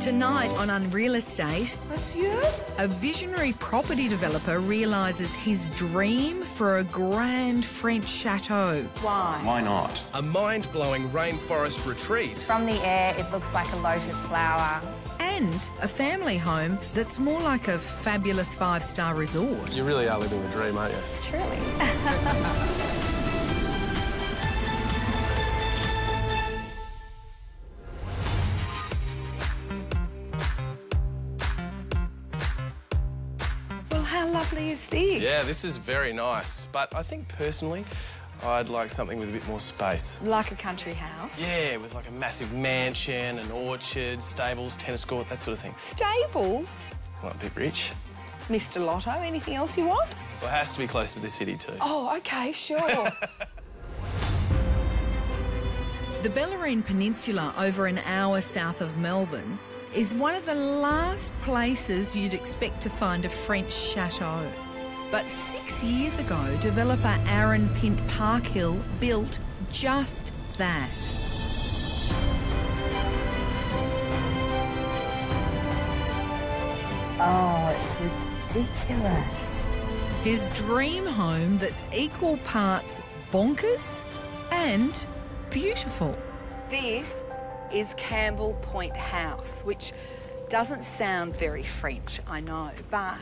Tonight on Unreal Estate, Monsieur? a visionary property developer realises his dream for a grand French chateau. Why? Why not? A mind-blowing rainforest retreat. From the air, it looks like a lotus flower. And a family home that's more like a fabulous five-star resort. You really are living the dream, aren't you? Truly. Well, how lovely is this? Yeah, this is very nice. But I think personally, I'd like something with a bit more space. Like a country house? Yeah, with like a massive mansion, an orchard, stables, tennis court, that sort of thing. Stables? Well, a bit rich. Mr. Lotto, anything else you want? Well, it has to be close to the city too. Oh, OK, sure. The Bellarine Peninsula, over an hour south of Melbourne, is one of the last places you'd expect to find a French chateau. But 6 years ago, developer Aaron Pint Parkhill built just that. Oh, it's ridiculous. His dream home that's equal parts bonkers and beautiful. This is Campbell Point House, which doesn't sound very French, I know, but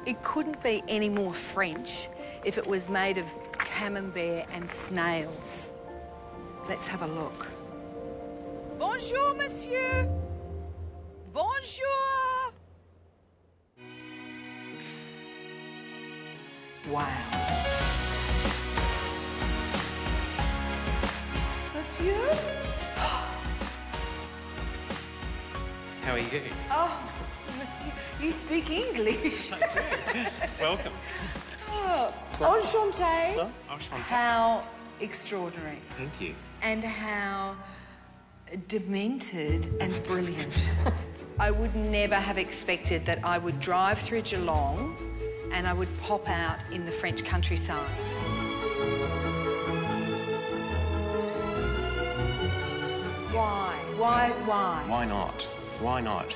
it couldn't be any more French if it was made of camembert and snails. Let's have a look. Bonjour, monsieur. Bonjour. Wow. Monsieur? How are you? Oh, monsieur, you speak English. I do. Welcome. Oh, enchanté. Well, enchanté. How extraordinary. Thank you. And how demented and brilliant. I would never have expected that I would drive through Geelong and I would pop out in the French countryside. Why? Why? Why not? Why not?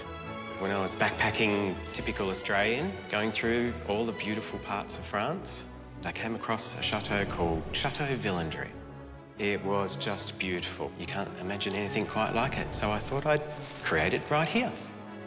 When I was backpacking, typical Australian, going through all the beautiful parts of France, I came across a chateau called Chateau Villandry. It was just beautiful. You can't imagine anything quite like it, so I thought I'd create it right here.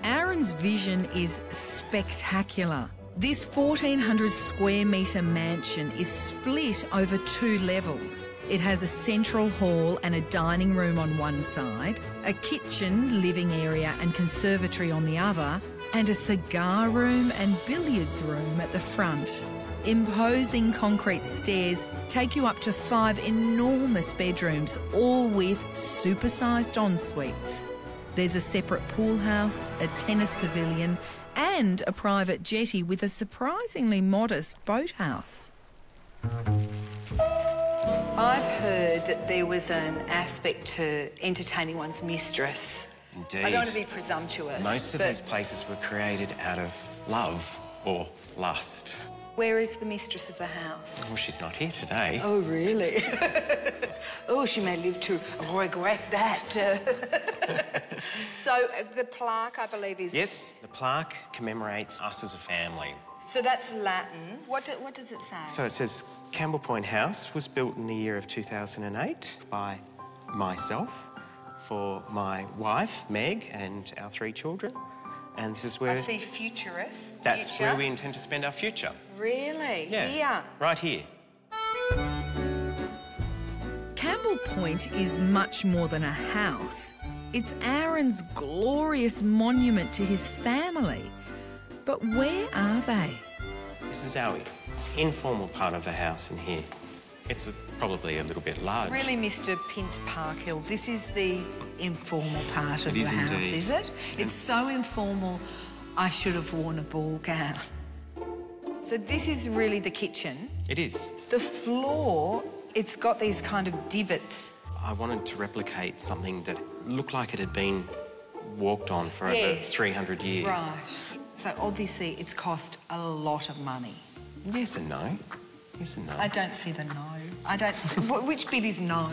Aaron's vision is spectacular. This 1,400 square metre mansion is split over 2 levels. It has a central hall and a dining room on one side, a kitchen, living area and conservatory on the other, and a cigar room and billiards room at the front. Imposing concrete stairs take you up to 5 enormous bedrooms, all with supersized en-suites. There's a separate pool house, a tennis pavilion and a private jetty with a surprisingly modest boathouse. I've heard that there was an aspect to entertaining one's mistress. Indeed. I don't want to be presumptuous. Most of but these places were created out of love or lust. where is the mistress of the house? Oh, she's not here today. Oh, really? Oh, she may live to regret that. So the plaque, I believe, is... Yes, the plaque commemorates us as a family. So that's Latin. What does it say? So it says, Campbell Point House was built in the year of 2008 by myself for my wife, Meg, and our 3 children. And this is where... I see futurist. That's future. where we intend to spend our future. Really? Yeah. Here? Right here. Campbell Point is much more than a house. It's Aaron's glorious monument to his family. But where are they? This is our informal part of the house in here. It's probably a little bit large. Really, Mr. Pint Parkhill, this is the informal part of the house, indeed. is it? It's so informal, I should have worn a ball gown. So this is really the kitchen. It is. The floor, it's got these kind of divots. I wanted to replicate something that looked like it had been walked on for over 300 years. Right. So obviously it's cost a lot of money. Yes and no. Yes and no. I don't see the no. I don't see... Which bit is no?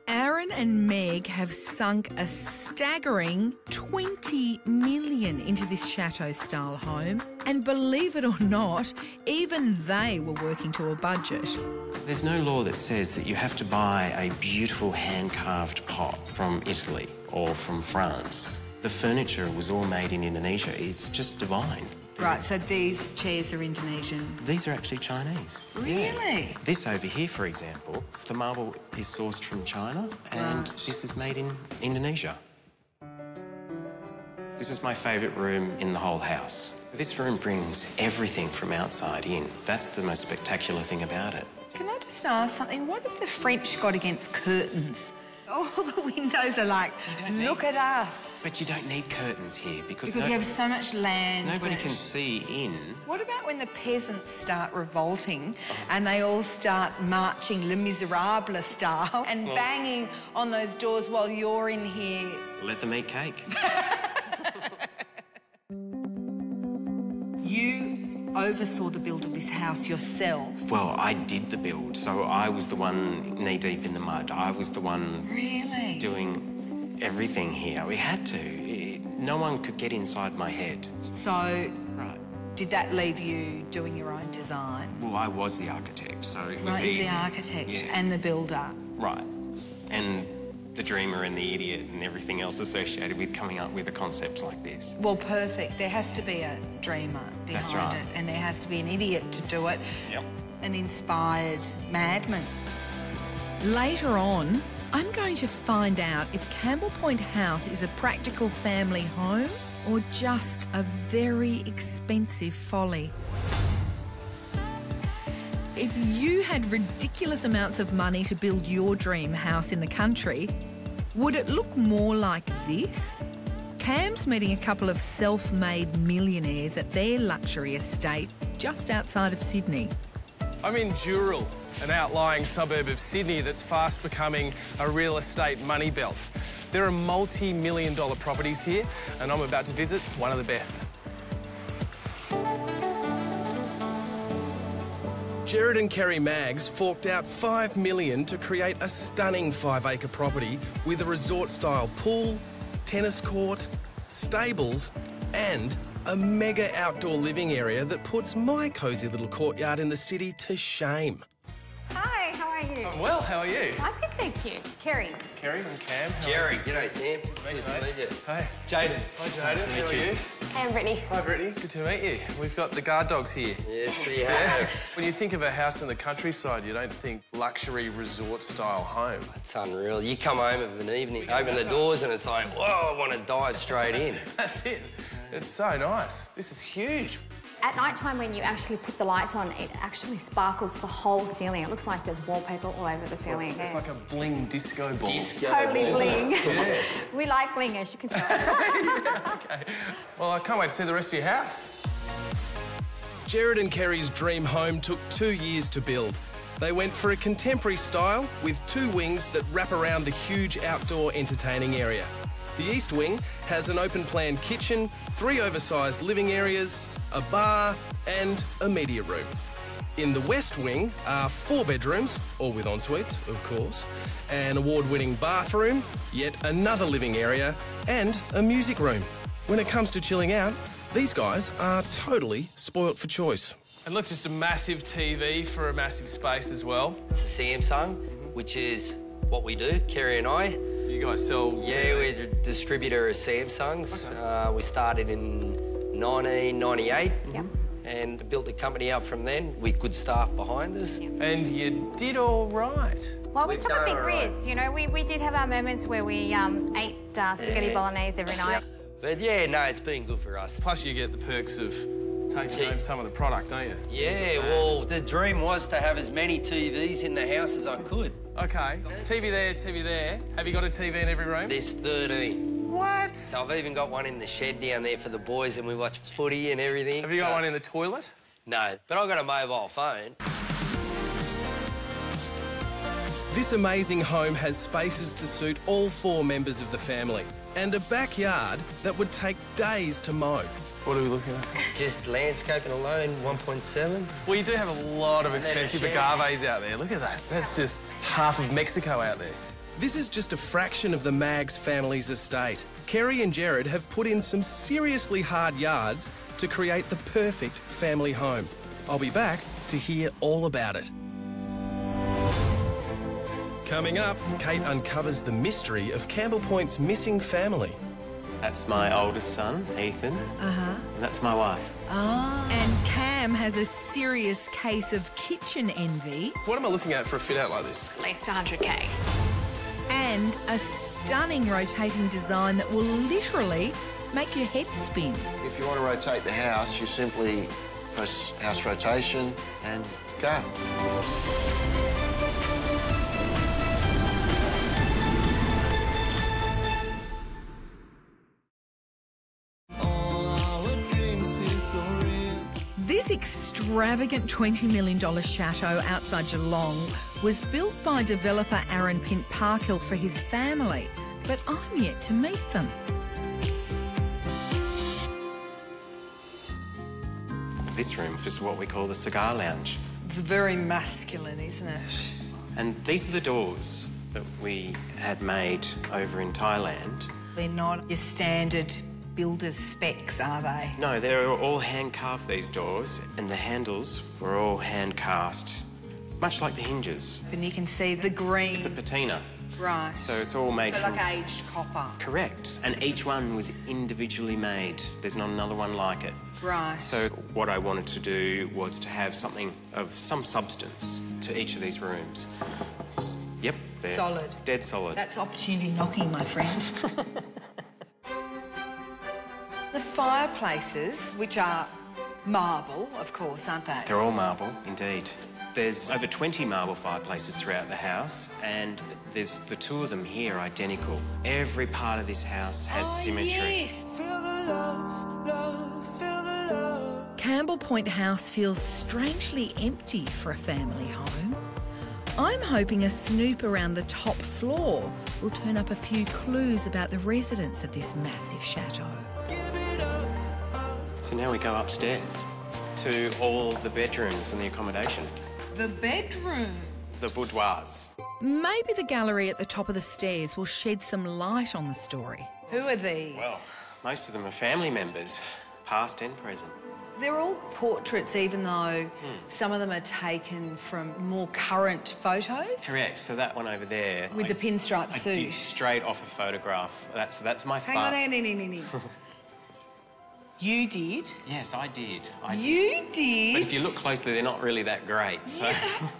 Aaron and Meg have sunk a staggering $20 million into this chateau-style home. And believe it or not, even they were working to a budget. There's no law that says that you have to buy a beautiful hand-carved pot from Italy or from France. The furniture was all made in Indonesia. It's just divine. Right, so these chairs are Indonesian. These are actually Chinese. Really? Yeah. This over here, for example, the marble is sourced from China and this is made in Indonesia. This is my favourite room in the whole house. This room brings everything from outside in. That's the most spectacular thing about it. Can I just ask something? What have the French got against curtains? All the windows are like, look at us. But you don't need curtains here because you have so much land. Nobody can see in. What about when the peasants start revolting and they all start marching Les Miserables style and banging on those doors while you're in here? Let them eat cake. You oversaw the build of this house yourself. Well, I did the build, so I was the one knee-deep in the mud. I was the one doing everything here. We had to. No one could get inside my head. So, did that leave you doing your own design? Well, I was the architect, so it was easy. easy. The architect and the builder. Right. And the dreamer and the idiot and everything else associated with coming up with a concept like this. Well, perfect. There has to be a dreamer behind it, and there has to be an idiot to do it. Yep. An inspired madman. Later on, I'm going to find out if Campbell Point House is a practical family home or just a very expensive folly. If you had ridiculous amounts of money to build your dream house in the country, would it look more like this? Cam's meeting a couple of self-made millionaires at their luxury estate just outside of Sydney. I'm in Dural, an outlying suburb of Sydney that's fast becoming a real estate money belt. There are multi-million-dollar properties here, and I'm about to visit one of the best. Jared and Kerry Maggs forked out $5 million to create a stunning 5-acre property with a resort-style pool, tennis court, stables, and a mega outdoor living area that puts my cosy little courtyard in the city to shame. Hi, how are you? I'm well, how are you? I'm good, thank you. Kerry. Kerry and Cam. Jerry, g'day, Cam. Nice to meet you. Hey. Jaden. Hi, Jaden. How are you? Hey, I'm Brittany. Hi, Brittany. Good to meet you. We've got the guard dogs here. Yes, we have. When you think of a house in the countryside, you don't think luxury resort-style home. It's unreal. You come home of an evening, open the doors, and it's like, whoa, I want to dive straight in. That's it. It's so nice. This is huge. At night time, when you actually put the lights on, it actually sparkles the whole ceiling. It looks like there's wallpaper all over the ceiling. It's like a bling disco ball. Totally bling. Yeah. We like bling, as you can tell. Okay. Well, I can't wait to see the rest of your house. Jared and Kerry's dream home took 2 years to build. They went for a contemporary style with 2 wings that wrap around the huge outdoor entertaining area. The east wing has an open-plan kitchen, 3 oversized living areas, a bar and a media room. In the west wing are 4 bedrooms, all with en-suites, of course, an award-winning bathroom, yet another living area and a music room. When it comes to chilling out, these guys are totally spoilt for choice. And look, just a massive TV for a massive space as well. It's a Samsung, which is what we do, Kerry and I. You guys sell TVs? Yeah, we're a distributor of Samsungs. Okay. We started in 1998 and built the company up from then with good staff behind us. Yep. And you did all right. Well, we took a big risk. You know, we did have our moments where we ate spaghetti bolognese every night. But yeah, no, it's been good for us. Plus you get the perks of taking home some of the product, don't you? Yeah, well, the dream was to have as many TVs in the house as I could. Okay, TV there, TV there. Have you got a TV in every room? There's 13. What? So I've even got one in the shed down there for the boys and we watch footy and everything. Have you got one in the toilet? No, but I've got a mobile phone. This amazing home has spaces to suit all 4 members of the family and a backyard that would take days to mow. What are we looking at? Just landscaping alone, 1.7. Well, you do have a lot of expensive agaves out there. Look at that. That's just half of Mexico out there. This is just a fraction of the Maggs family's estate. Kerry and Jared have put in some seriously hard yards to create the perfect family home. I'll be back to hear all about it. Coming up, Kate uncovers the mystery of Campbell Point's missing family. That's my oldest son, Ethan. And that's my wife. And Cam has a serious case of kitchen envy. What am I looking at for a fit-out like this? At least 100K. And a stunning rotating design that will literally make your head spin. If you want to rotate the house, you simply press house rotation and go. This extravagant $20 million chateau outside Geelong was built by developer Aaron Pint Parkhill for his family, but I'm yet to meet them. This room is what we call the cigar lounge. It's very masculine, isn't it? And these are the doors that we had made over in Thailand. They're not your standard builder's specs, are they? No, they're all hand-carved, these doors, and the handles were all hand-cast, much like the hinges. And you can see the green. It's a patina. Right. So it's all made So from... like aged copper. Correct. And each one was individually made. There's not another one like it. Right. So what I wanted to do was to have something of some substance to each of these rooms. Yep, they're Solid. Dead solid. That's opportunity knocking, my friend. The fireplaces, which are marble, of course, aren't they? They're all marble, indeed. There's over 20 marble fireplaces throughout the house, and there's the two of them here identical. Every part of this house has symmetry. Yes. Campbell Point House feels strangely empty for a family home. I'm hoping a snoop around the top floor will turn up a few clues about the residents of this massive chateau. So now we go upstairs to all the bedrooms and the accommodation. The bedroom. The boudoirs. Maybe the gallery at the top of the stairs will shed some light on the story. Who are these? Well, most of them are family members, past and present. They're all portraits, even though some of them are taken from more current photos. Correct. So that one over there... With the pinstripe I suit. did straight off a photograph. That's my Hang on, hang on. You did? Yes, I did. You did? But if you look closely, they're not really that great. So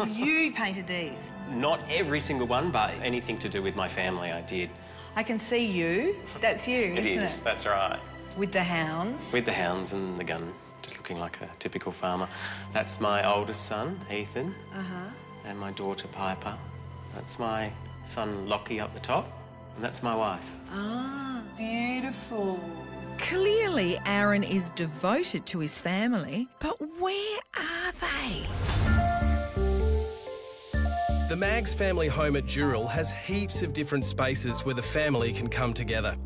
You painted these? not every single one, but anything to do with my family, I did. I can see you. That's you, It isn't is. it? That's right. With the hounds? With the hounds and the gun, just looking like a typical farmer. That's my oldest son, Ethan. And my daughter, Piper. That's my son, Lockie, up the top. And that's my wife. Ah, beautiful. Clearly, Aaron is devoted to his family, but where are they? The Maggs family home at Dural has heaps of different spaces where the family can come together.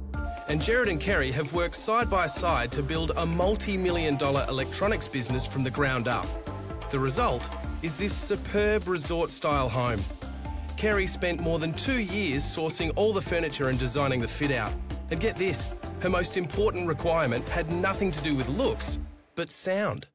And Jared and Kerry have worked side by side to build a multi-million-dollar electronics business from the ground up. The result is this superb resort-style home. Kerry spent more than 2 years sourcing all the furniture and designing the fit-out. And get this, her most important requirement had nothing to do with looks, but sound.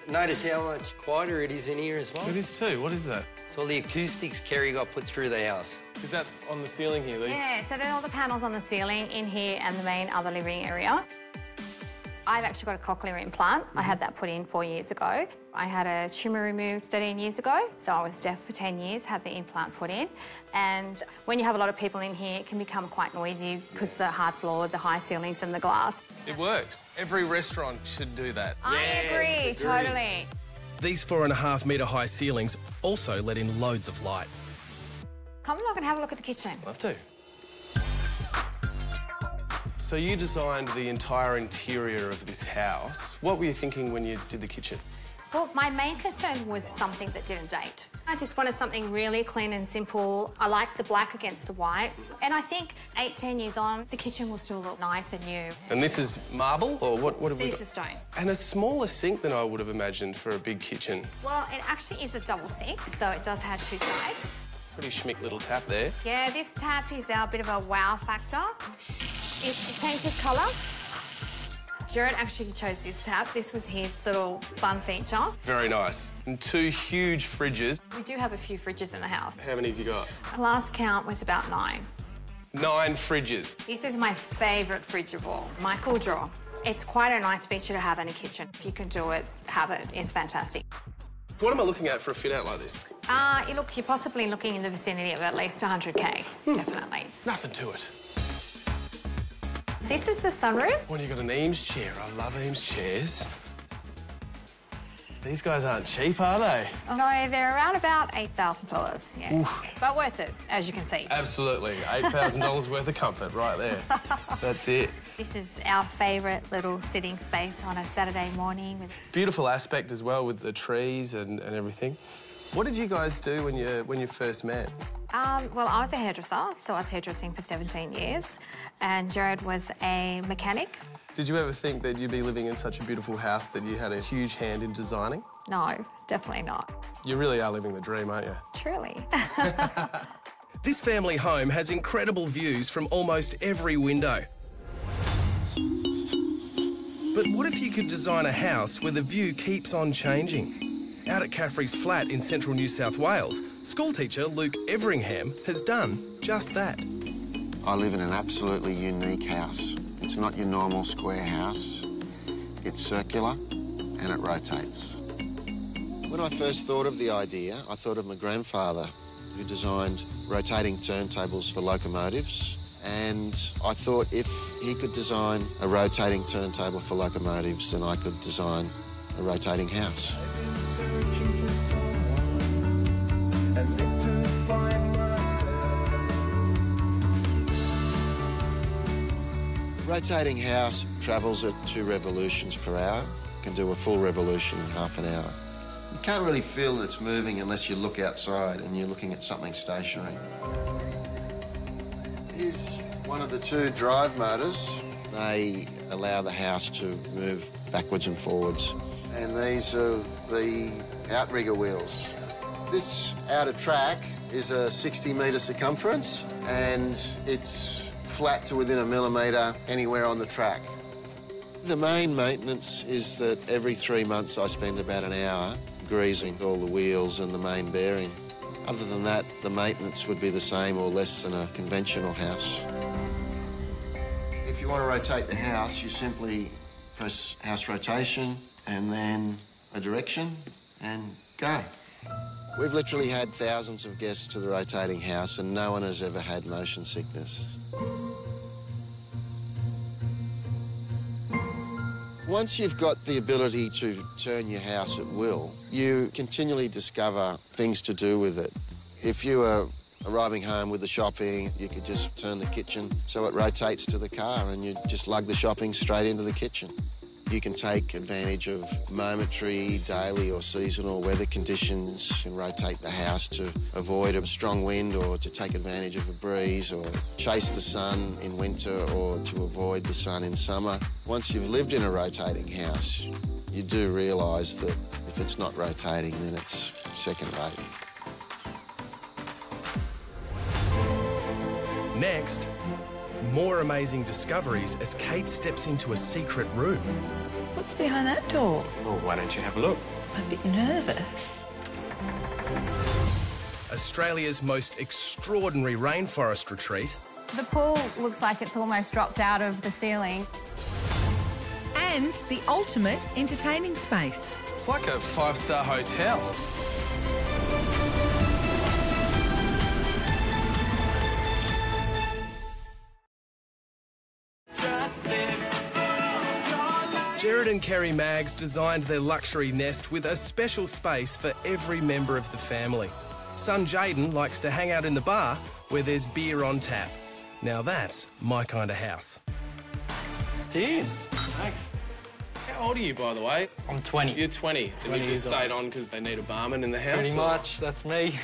Notice how much quieter it is in here as well. It is too. What is that? It's all the acoustics Kerry got put through the house. Is that on the ceiling here? Yeah, so there are all the panels on the ceiling in here and the main other living area. I've actually got a cochlear implant. I had that put in 4 years ago. I had a tumour removed 13 years ago, so I was deaf for 10 years, had the implant put in. And when you have a lot of people in here, it can become quite noisy because the hard floor, the high ceilings and the glass. It works. Every restaurant should do that. I agree, totally. These 4.5 metre high ceilings also let in loads of light. Come along and have a look at the kitchen. Love to. So you designed the entire interior of this house. What were you thinking when you did the kitchen? Well, my main concern was something that didn't date. I just wanted something really clean and simple. I liked the black against the white. And I think 8, 10 years on, the kitchen will still look nice and new. And this is marble, or what have we got? This is stone. And a smaller sink than I would have imagined for a big kitchen. Well, it actually is a double sink, so it does have 2 sides. Pretty schmick little tap there. Yeah, this tap is our bit of a wow factor. It changes colour. Jared actually chose this tap. This was his little fun feature. Very nice. And 2 huge fridges. We do have a few fridges in the house. How many have you got? The last count was about 9. 9 fridges. This is my favourite fridge of all, my cool drawer. It's quite a nice feature to have in a kitchen. If you can do it, have it. It's fantastic. What am I looking at for a fit-out like this? You're possibly looking in the vicinity of at least 100K, definitely. Nothing to it. This is the sunroof. Well, you got an Eames chair. I love Eames chairs. These guys aren't cheap, are they? No, they're around about $8,000, yeah. Oof. But worth it, as you can see. Absolutely. $8,000 worth of comfort right there. That's it. This is our favourite little sitting space on a Saturday morning. Beautiful aspect as well with the trees and everything. What did you guys do when you first met? Well, I was a hairdresser, so I was hairdressing for 17 years, and Jared was a mechanic. Did you ever think that you'd be living in such a beautiful house that you had a huge hand in designing? No, definitely not. You really are living the dream, aren't you? Truly. This family home has incredible views from almost every window. But what if you could design a house where the view keeps on changing? Out at Caffrey's flat in central New South Wales, schoolteacher Luke Everingham has done just that. I live in an absolutely unique house. It's not your normal square house. It's circular and it rotates. When I first thought of the idea, I thought of my grandfather, who designed rotating turntables for locomotives. And I thought if he could design a rotating turntable for locomotives, then I could design a rotating house. Rotating house travels at 2 revolutions per hour. Can do a full revolution in half an hour. You can't really feel that it's moving unless you look outside and you're looking at something stationary. Here's one of the 2 drive motors. They allow the house to move backwards and forwards. And these are the outrigger wheels. This outer track is a 60-metre circumference, and it's flat to within a millimetre anywhere on the track. The main maintenance is that every 3 months I spend about an hour greasing all the wheels and the main bearing. Other than that, the maintenance would be the same or less than a conventional house. If you want to rotate the house, you simply press house rotation and then a direction and go. We've literally had thousands of guests to the rotating house and no one has ever had motion sickness. Once you've got the ability to turn your house at will, you continually discover things to do with it. If you are arriving home with the shopping, you could just turn the kitchen so it rotates to the car and you just lug the shopping straight into the kitchen. You can take advantage of momentary, daily or seasonal weather conditions and rotate the house to avoid a strong wind or to take advantage of a breeze or chase the sun in winter or to avoid the sun in summer. Once you've lived in a rotating house, you do realise that if it's not rotating, then it's second-rate. Next, more amazing discoveries as Kate steps into a secret room. What's behind that door? Well, why don't you have a look? I'm a bit nervous. Australia's most extraordinary rainforest retreat. The pool looks like it's almost dropped out of the ceiling. And the ultimate entertaining space. It's like a 5-star hotel. Jared and Kerry Maggs designed their luxury nest with a special space for every member of the family. Son Jaden likes to hang out in the bar where there's beer on tap. Now that's my kind of house. Cheers. Thanks. How old are you, by the way? I'm 20. You're 20. And you just stayed on because they need a barman in the house? Pretty much, that's me.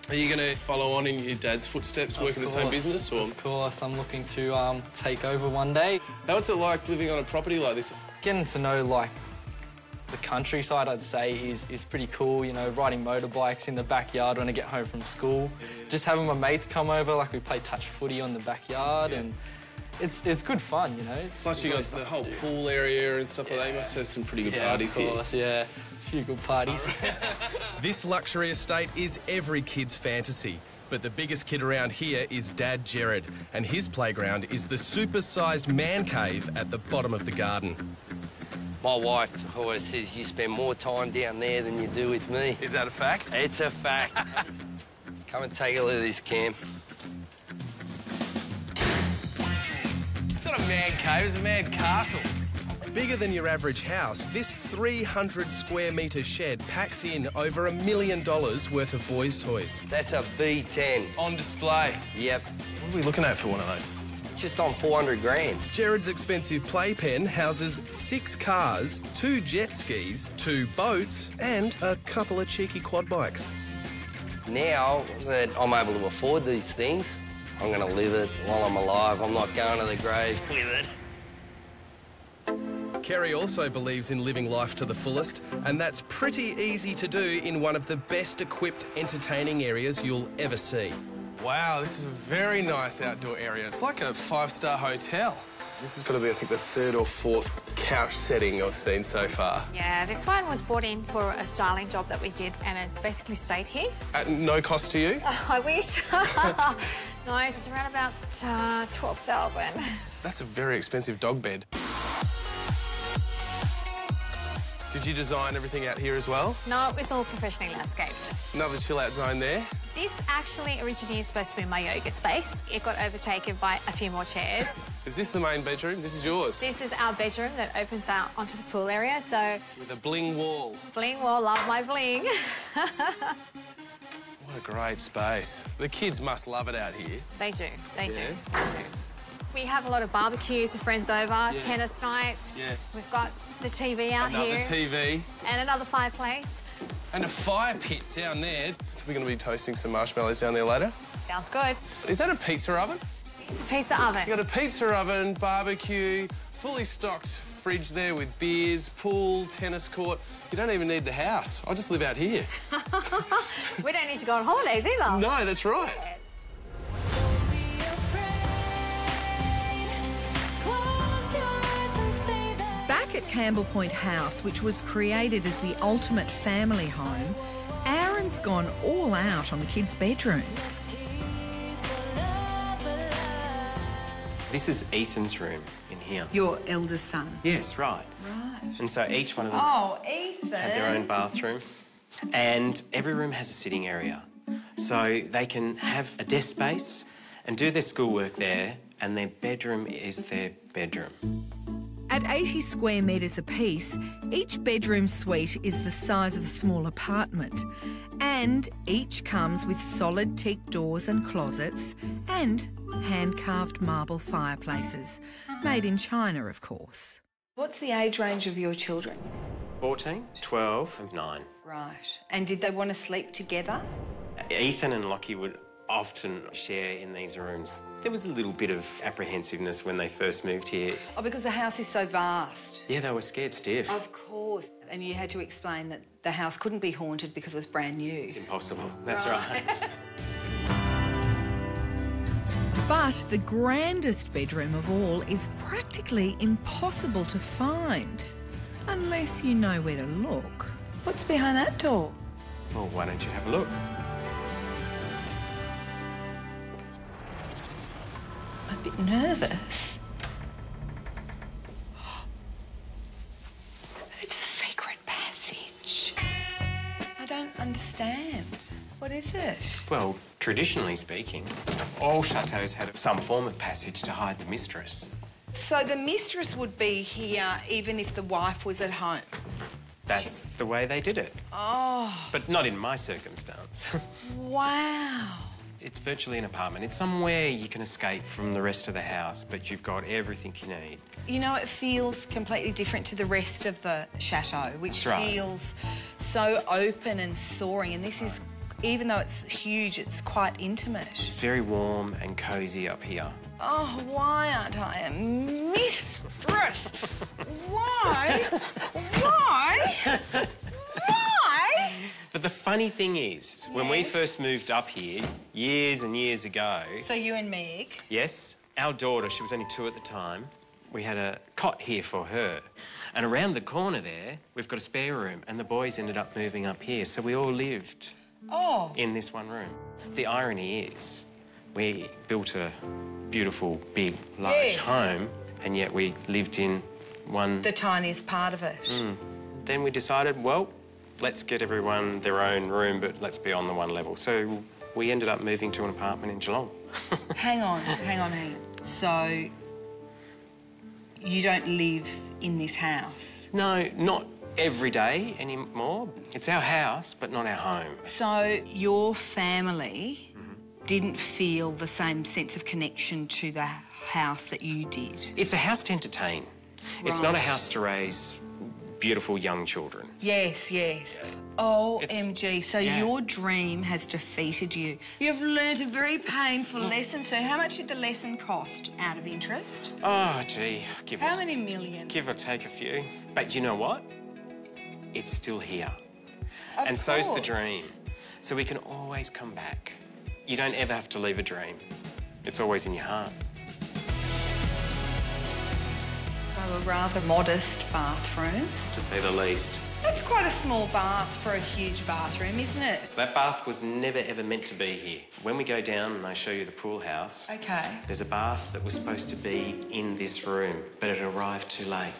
Are you going to follow on in your dad's footsteps, work in the same business? Or? Of course, I'm looking to take over one day. What's it like living on a property like this? Getting to know, like, The countryside, I'd say, is pretty cool, you know, riding motorbikes in the backyard when I get home from school. Just having my mates come over, like we play touch footy on the backyard, and it's good fun, you know. Plus, you got the whole pool area and stuff like that. You must have some pretty good parties here. Of course, yeah. A few good parties. This luxury estate is every kid's fantasy. But the biggest kid around here is Dad Jared, and his playground is the super-sized man cave at the bottom of the garden. My wife always says you spend more time down there than you do with me. Is that a fact? It's a fact. Come and take a look at this, Cam. It's not a man cave, it's a man castle. Bigger than your average house, this 300 square metre shed packs in over $1 million worth of boys' toys. That's a B10. On display. Yep. What are we looking at for one of those? Just on 400 grand. Jared's expensive playpen houses 6 cars, 2 jet skis, 2 boats, and a couple of cheeky quad bikes. Now that I'm able to afford these things, I'm going to live it while I'm alive. I'm not going to the grave with it. Kerry also believes in living life to the fullest, and that's pretty easy to do in one of the best equipped entertaining areas you'll ever see. Wow, this is a very nice outdoor area. It's like a 5-star hotel. This has got to be, I think, the 3rd or 4th couch setting I've seen so far. Yeah, this one was brought in for a styling job that we did, and it's basically stayed here. At no cost to you? I wish. No, it's around about 12,000. That's a very expensive dog bed. Did you design everything out here as well? No, it's all professionally landscaped. Another chill-out zone there. This actually originally is supposed to be my yoga space. It got overtaken by a few more chairs. Is this the main bedroom? This is yours? This is our bedroom that opens out onto the pool area, so... With a bling wall. Bling wall, love my bling. What a great space. The kids must love it out here. They do. We have a lot of barbecues, friends over, tennis nights. Yeah. We've got the TV out here. Another TV. And another fireplace. And a fire pit down there. So we're going to be toasting some marshmallows down there later. Sounds good. Is that a pizza oven? It's a pizza oven. You got a pizza oven, barbecue, fully stocked fridge there with beers, pool, tennis court. You don't even need the house. I'll just live out here. We don't need to go on holidays either. No, that's right. Back at Campbell Point House, which was created as the ultimate family home, Aaron's gone all out on the kids' bedrooms. This is Ethan's room in here. Your eldest son. Yes, right. Right. And so each one of them Oh, Ethan. had their own bathroom. And every room has a sitting area. So they can have a desk space and do their schoolwork there, and their bedroom is their bedroom. At 80 square metres apiece, each bedroom suite is the size of a small apartment, and each comes with solid teak doors and closets and hand-carved marble fireplaces, made in China, of course. What's the age range of your children? 14, 12 and 9. Right. And did they want to sleep together? Ethan and Lockie would often share in these rooms. There was a little bit of apprehensiveness when they first moved here. Oh, because the house is so vast. Yeah, they were scared stiff. Of course. And you had to explain that the house couldn't be haunted because it was brand new. It's impossible. That's right. But the grandest bedroom of all is practically impossible to find, unless you know where to look. What's behind that door? Well, why don't you have a look? I'm a bit nervous. It's a secret passage. I don't understand. What is it? Well, traditionally speaking, all chateaux had some form of passage to hide the mistress. So the mistress would be here even if the wife was at home? That's the way they did it. Oh. But not in my circumstance. Wow. It's virtually an apartment. It's somewhere you can escape from the rest of the house, but you've got everything you need. You know, it feels completely different to the rest of the chateau, which That's right. feels so open and soaring, and this is Even though it's huge, it's quite intimate. It's very warm and cosy up here. Oh, why aren't I a mistress? Why? Why? Why? But the funny thing is, when we first moved up here, years and years ago... So you and Meg? Yes. Our daughter, she was only 2 at the time, we had a cot here for her. And around the corner there, we've got a spare room, and the boys ended up moving up here, so we all lived in this one room. The irony is, we built a beautiful, big, large home, and yet we lived in one... The tiniest part of it. Then we decided, well, let's get everyone their own room, but let's be on the one level. So we ended up moving to an apartment in Geelong. Hang on. So you don't live in this house? No, not every day anymore. It's our house, but not our home. So your family didn't feel the same sense of connection to the house that you did? It's a house to entertain. It's not a house to raise beautiful young children. Yes. OMG, so your dream has defeated you. You've learnt a very painful lesson. So how much did the lesson cost out of interest? Oh, gee. How many million? Give or take a few. But you know what? It's still here. Of course. So's the dream. So we can always come back. You don't ever have to leave a dream. It's always in your heart. So a rather modest bathroom. To say the least. That's quite a small bath for a huge bathroom, isn't it? That bath was never, ever meant to be here. When we go down and I show you the pool house... OK. There's a bath that was supposed to be in this room, but it arrived too late.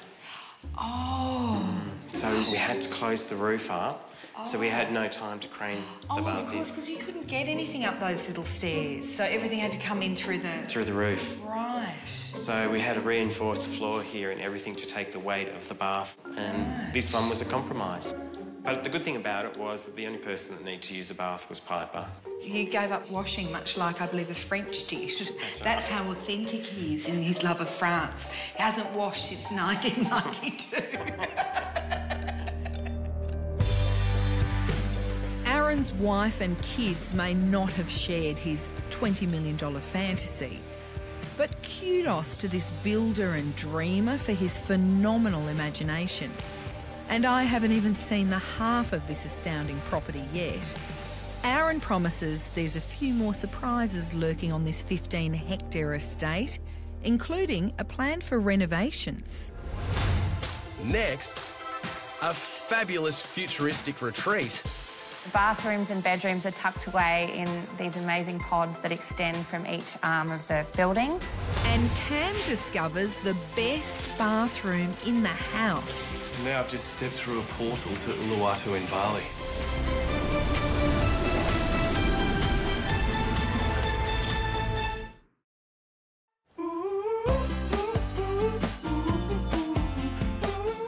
Oh. So we had to close the roof up, so we had no time to crane the bath in. Of course, because you couldn't get anything up those little stairs, so everything had to come in through the... Through the roof. Right. So we had a reinforced floor here and everything to take the weight of the bath, and this one was a compromise. But the good thing about it was that the only person that needed to use the bath was Piper. He gave up washing, much like I believe the French did. That's how authentic he is in his love of France. He hasn't washed since 1992. Aaron's wife and kids may not have shared his $20 million fantasy, but kudos to this builder and dreamer for his phenomenal imagination. And I haven't even seen the half of this astounding property yet. Aaron promises there's a few more surprises lurking on this 15-hectare estate, including a plan for renovations. Next, a fabulous futuristic retreat. The bathrooms and bedrooms are tucked away in these amazing pods that extend from each arm of the building. And Cam discovers the best bathroom in the house. Now I've just stepped through a portal to Uluwatu in Bali.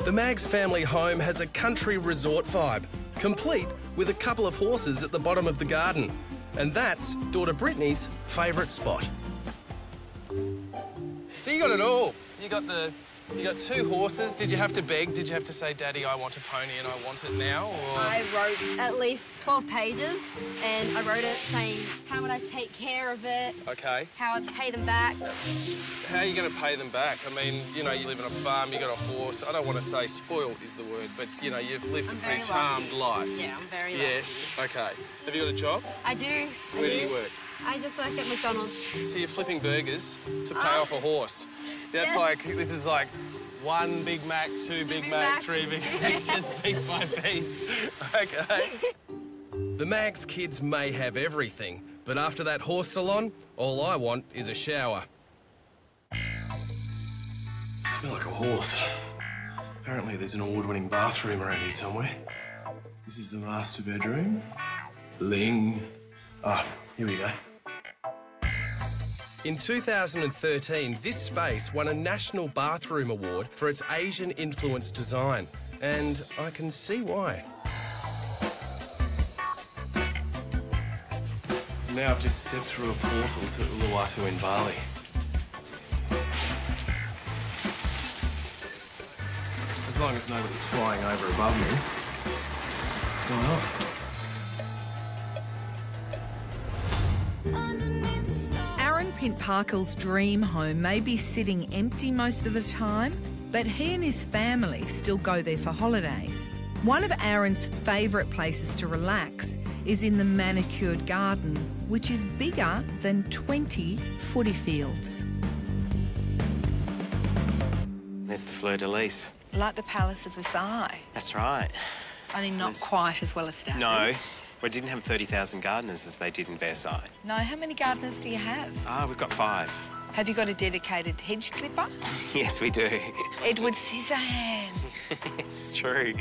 The Maggs family home has a country resort vibe, complete with a couple of horses at the bottom of the garden. And that's daughter Brittany's favourite spot. So you got it all. You got 2 horses. Did you have to beg? Did you have to say, Daddy, I want a pony and I want it now? Or... I wrote at least 12 pages and I wrote it saying how would I take care of it, how I'd pay them back. How are you going to pay them back? I mean, you know, you live on a farm, you got a horse. I don't want to say spoiled is the word, but, you know, you've lived a pretty charmed life. Yeah, I'm very lucky. Yes, OK. Have you got a job? I do. Where do you work? I just work at McDonald's. So you're flipping burgers to pay off a horse. That's this is like 1 Big Mac, 2 Big Mac, 3 Big Mac, just piece by piece. OK. The Maggs kids may have everything, but after that horse salon, all I want is a shower. I smell like a horse. Apparently there's an award-winning bathroom around here somewhere. This is the master bedroom. Bling. Ah, here we go. In 2013, this space won a National Bathroom Award for its Asian-influenced design, and I can see why. Now I've just stepped through a portal to Uluwatu in Bali. As long as nobody's flying over above me. What's going on? Pint Parkle's dream home may be sitting empty most of the time, but he and his family still go there for holidays. One of Aaron's favourite places to relax is in the manicured garden, which is bigger than 20 footy fields. There's the fleur-de-lis. Like the Palace of Versailles. That's right. Only not quite as well established. No, we didn't have 30,000 gardeners as they did in Versailles. No, how many gardeners do you have? We've got 5. Have you got a dedicated hedge clipper? Yes, we do. Edward Scissorhands. It's true.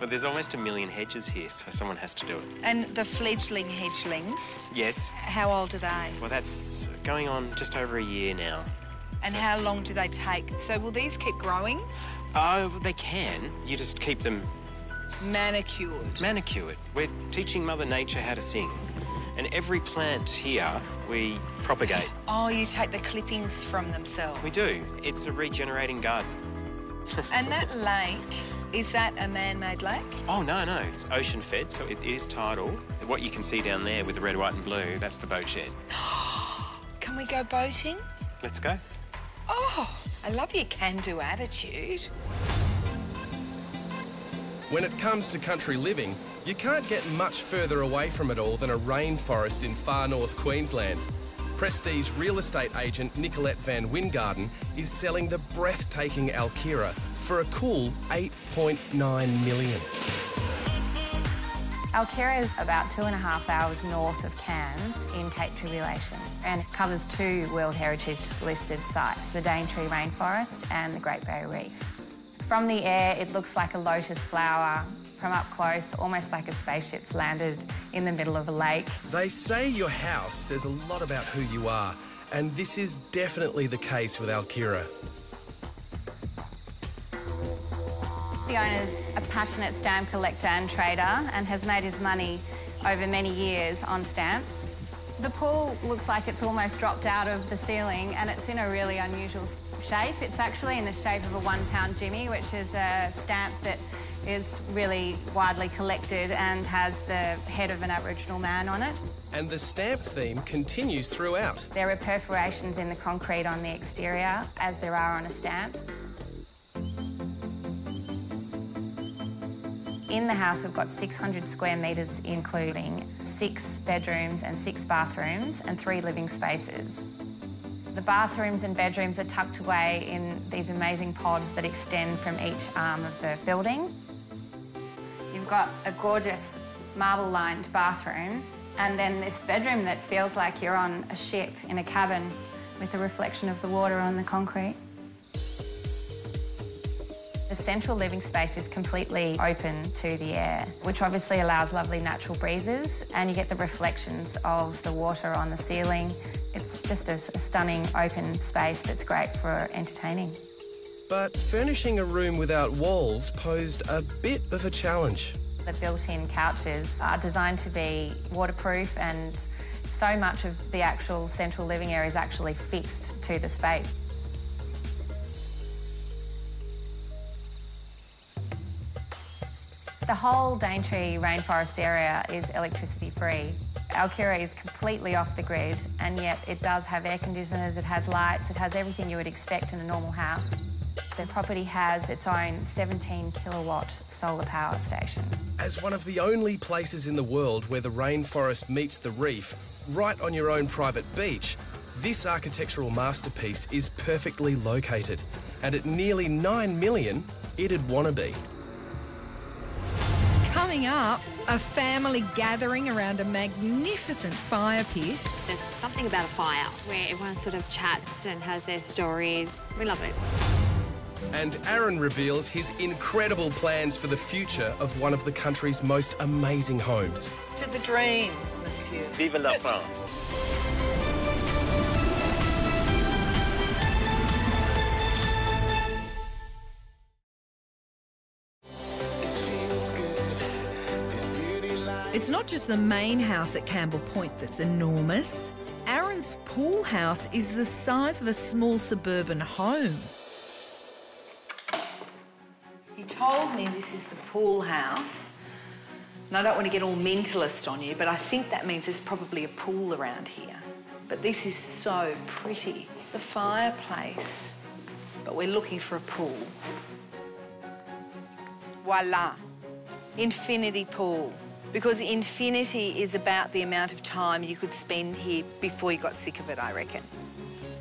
But there's almost 1 million hedges here, so someone has to do it. And the fledgling hedgelings? Yes. How old are they? Well, that's going on just over a year now. And how long do they take? So will these keep growing? Oh, they can. You just keep them... Manicured. Manicured. We're teaching Mother Nature how to sing. And every plant here, we propagate. Oh, you take the clippings from themselves? We do. It's a regenerating garden. And that lake, is that a man-made lake? Oh, no, no. It's ocean-fed, so it is tidal. What you can see down there with the red, white and blue, that's the boat shed. Can we go boating? Let's go. Oh, I love your can-do attitude. When it comes to country living, you can't get much further away from it all than a rainforest in far north Queensland. Prestige real estate agent Nicolette Van Wingarden is selling the breathtaking Alkira for a cool $8.9 million. Alkira is about 2.5 hours north of Cairns in Cape Tribulation, and it covers 2 World Heritage listed sites, the Daintree Rainforest and the Great Barrier Reef. From the air, it looks like a lotus flower. From up close, almost like a spaceship's landed in the middle of a lake. They say your house says a lot about who you are, and this is definitely the case with Alkira. The owner's a passionate stamp collector and trader and has made his money over many years on stamps. The pool looks like it's almost dropped out of the ceiling, and it's in a really unusual shape. It's actually in the shape of a £1 Jimmy, which is a stamp that is really widely collected and has the head of an Aboriginal man on it. And the stamp theme continues throughout. There are perforations in the concrete on the exterior, as there are on a stamp. In the house, we've got 600 square metres, including 6 bedrooms and 6 bathrooms and 3 living spaces. The bathrooms and bedrooms are tucked away in these amazing pods that extend from each arm of the building. You've got a gorgeous marble-lined bathroom, and then this bedroom that feels like you're on a ship in a cabin with the reflection of the water on the concrete. The central living space is completely open to the air, which obviously allows lovely natural breezes, and you get the reflections of the water on the ceiling. It's just a stunning open space that's great for entertaining. But furnishing a room without walls posed a bit of a challenge. The built-in couches are designed to be waterproof, and so much of the actual central living area is actually fixed to the space. The whole Daintree rainforest area is electricity free. Alkira is completely off the grid, and yet it does have air conditioners, it has lights, it has everything you would expect in a normal house. The property has its own 17 kilowatt solar power station. As one of the only places in the world where the rainforest meets the reef, right on your own private beach, this architectural masterpiece is perfectly located. And at nearly $9 million, it'd want to be. Coming up, a family gathering around a magnificent fire pit. There's something about a fire where everyone sort of chats and has their stories. We love it. And Aaron reveals his incredible plans for the future of one of the country's most amazing homes. To the dream, monsieur. Vive la France. It's not just the main house at Campbell Point that's enormous. Aaron's pool house is the size of a small suburban home. He told me this is the pool house. And I don't want to get all mentalist on you, but I think that means there's probably a pool around here. But this is so pretty. The fireplace. But we're looking for a pool. Voila. Infinity pool. Because infinity is about the amount of time you could spend here before you got sick of it, I reckon.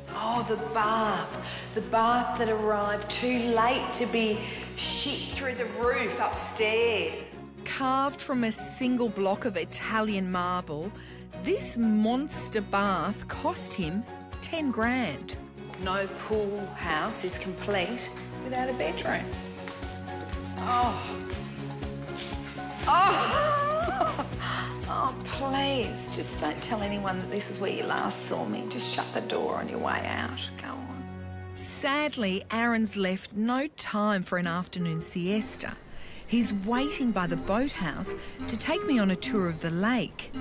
Oh, the bath. The bath that arrived too late to be shipped through the roof upstairs. Carved from a single block of Italian marble, this monster bath cost him 10 grand. No pool house is complete without a bedroom. Oh. Oh. Oh, please, just don't tell anyone that this is where you last saw me. Just shut the door on your way out. Go on. Sadly, Aaron's left no time for an afternoon siesta. He's waiting by the boathouse to take me on a tour of the lake.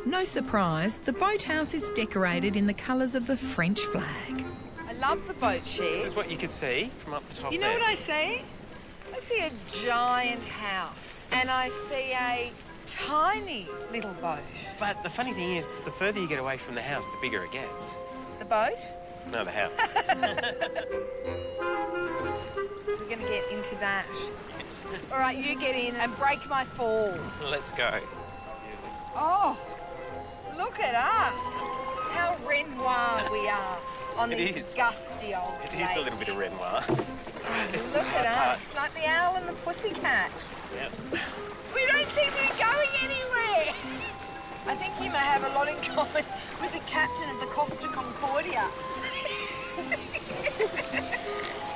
No surprise, the boathouse is decorated in the colours of the French flag. I love the boat shed. This is what you could see from up the top You know what I see? I see a giant house and I see a tiny little boat. But the funny thing is, the further you get away from the house, the bigger it gets. The boat? No, the house. So we're going to get into that. Yes. All right, you get in and break my fall. Let's go. Oh, look at us. How Renoir we are on this gusty old It lake. is a little bit of Renoir. Look at us, like the owl and the pussycat. Yep. We don't seem to be going anywhere. I think you may have a lot in common with the captain of the Costa Concordia.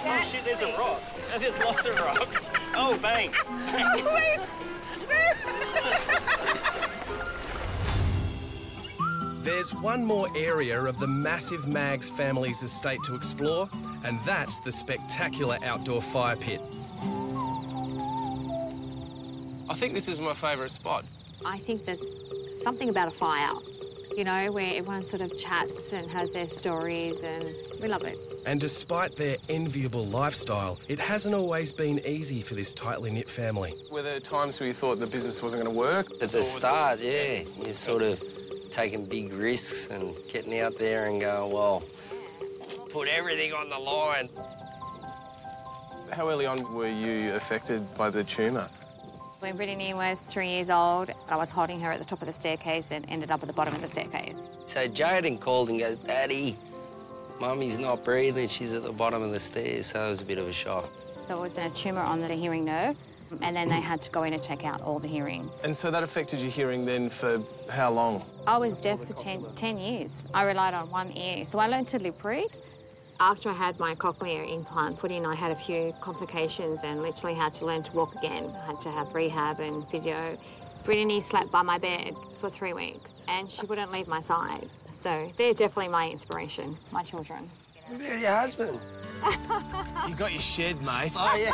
Oh shit, there's a rock. Oh, there's lots of rocks. Oh, bang. There's one more area of the massive Maggs family's estate to explore, and that's the spectacular outdoor fire pit. I think this is my favourite spot. I think there's something about a fire, you know, where everyone sort of chats and has their stories, and we love it. And despite their enviable lifestyle, it hasn't always been easy for this tightly knit family. Were there times where you thought the business wasn't going to work? At the start, yeah. You're sort of taking big risks and getting out there and going, well, put everything on the line. How early on were you affected by the tumour? When Brittany was 3 years old, I was holding her at the top of the staircase and ended up at the bottom of the staircase. So Jaden called and goes, Daddy, Mummy's not breathing, she's at the bottom of the stairs, so it was a bit of a shock. There was a tumour on the hearing nerve, and then they had to go in and check out all the hearing. And so that affected your hearing then for how long? I was deaf for 10 years. I relied on one ear, so I learned to lip read. After I had my cochlear implant put in, I had a few complications and literally had to learn to walk again. I had to have rehab and physio. Brittany slept by my bed for 3 weeks and she wouldn't leave my side. So they're definitely my inspiration, my children. What about your husband? You got your shed, mate. Oh, yeah.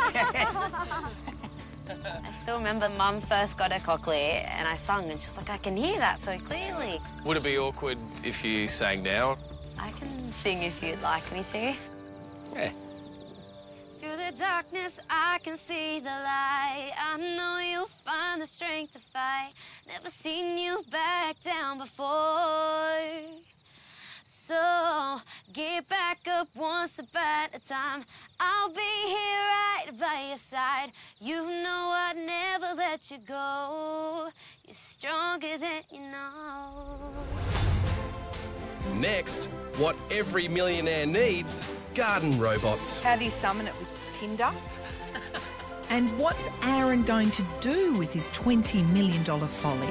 I still remember Mum first got her cochlear and I sung and she was like, I can hear that so clearly. Would it be awkward if you sang now? I can sing if you'd like me to. Yeah. Through the darkness, I can see the light. I know you'll find the strength to fight. Never seen you back down before. So get back up one step at a time. I'll be here right by your side. You know I'd never let you go. You're stronger than you know. Next, what every millionaire needs, garden robots. How do you summon it with Tinder? And what's Aaron going to do with his $20 million folly?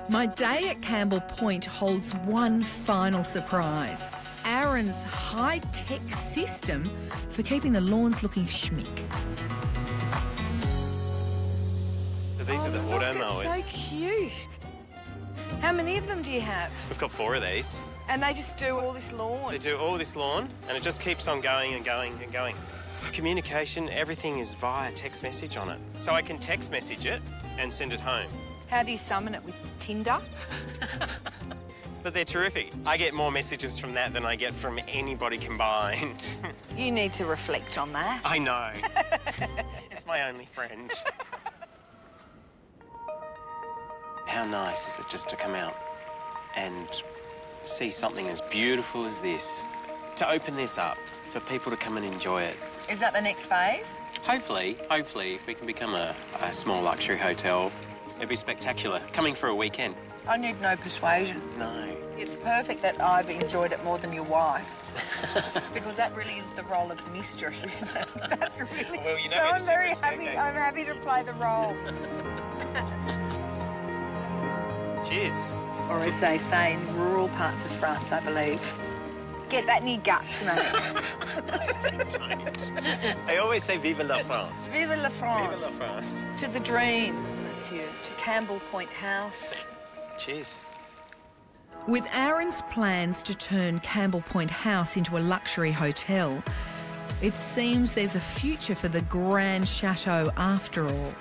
My day at Campbell Point holds one final surprise. Aaron's high-tech system for keeping the lawns looking schmick. So these are the auto mowers. So cute. How many of them do you have? We've got 4 of these. And they just do all this lawn? They do all this lawn, and it just keeps on going and going and going. Communication, everything is via text message on it. So I can text message it and send it home. How do you summon it with Tinder? But they're terrific. I get more messages from that than I get from anybody combined. You need to reflect on that. I know. It's my only friend. How nice is it just to come out and see something as beautiful as this, to open this up for people to come and enjoy it. Is that the next phase? Hopefully, if we can become a small luxury hotel, it'd be spectacular. Coming for a weekend. I need no persuasion. No. It's perfect that I've enjoyed it more than your wife. Because that really is the role of mistress, isn't it? That's really... Well, you know so where I'm the very secrets go, happy. Casey. I'm happy to play the role. Cheers. Or as they say in rural parts of France, I believe. Get that in your guts, mate. They always say Vive la France. Vive la France. Vive la France. To the dream, monsieur. To Campbell Point House. Cheers. With Aaron's plans to turn Campbell Point House into a luxury hotel, it seems there's a future for the Grand Chateau after all.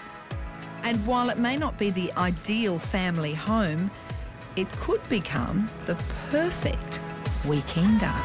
And while it may not be the ideal family home, it could become the perfect weekender.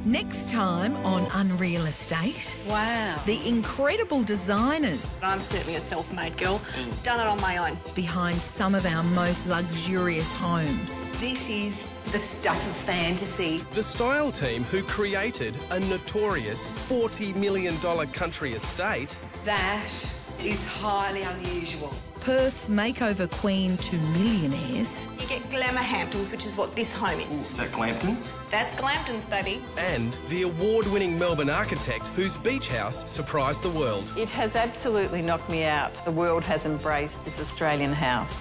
Next time on Unreal Estate, Wow. the incredible designers I'm certainly a self-made girl. Done it on my own. behind some of our most luxurious homes. This is the stuff of fantasy. The style team who created a notorious $40 million country estate That is highly unusual. Perth's makeover queen to millionaires, You get Glamour Hamptons, which is what this home is. Is that Glampton's? That's Glamptons, baby. and the award-winning Melbourne architect whose beach house surprised the world. It has absolutely knocked me out. The world has embraced this Australian house.